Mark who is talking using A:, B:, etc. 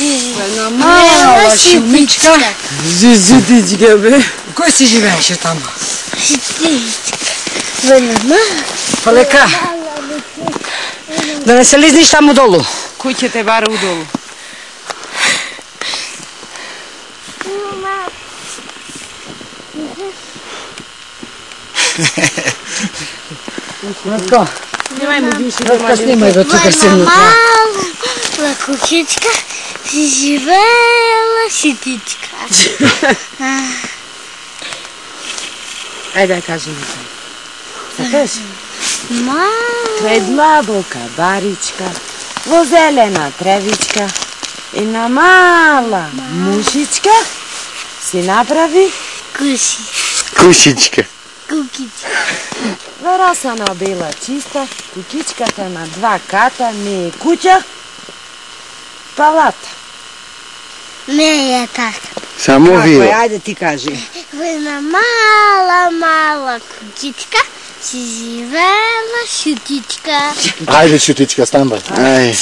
A: Една мала шумичка.
B: Зизитичка, бе.
A: Кој си живееше таму?
B: Полека. Да не се лизниш таму долу.
A: Кој ќе те бара удолу?
B: Натко.
A: Немај му више,
B: Натко, снимај го тука симнот.
C: Мала кучичка си живеела ситичка.
A: Ајде, кажи ми се. Сакаш?
C: Мала
A: Длабока баричка, во зелена тревичка, една мала мушичка си направи
C: куши.
D: Кушичка.
C: Кукичка.
A: Варасана била чиста, кукичката на 2 ката, не е куќа, палата.
C: Не е така.
D: Само
B: Како е,
D: вие.
B: ајде ти кажи.
C: Една мала кучичка си живеела шутичка.
D: Ајде, шутичка, стан бе. Ај.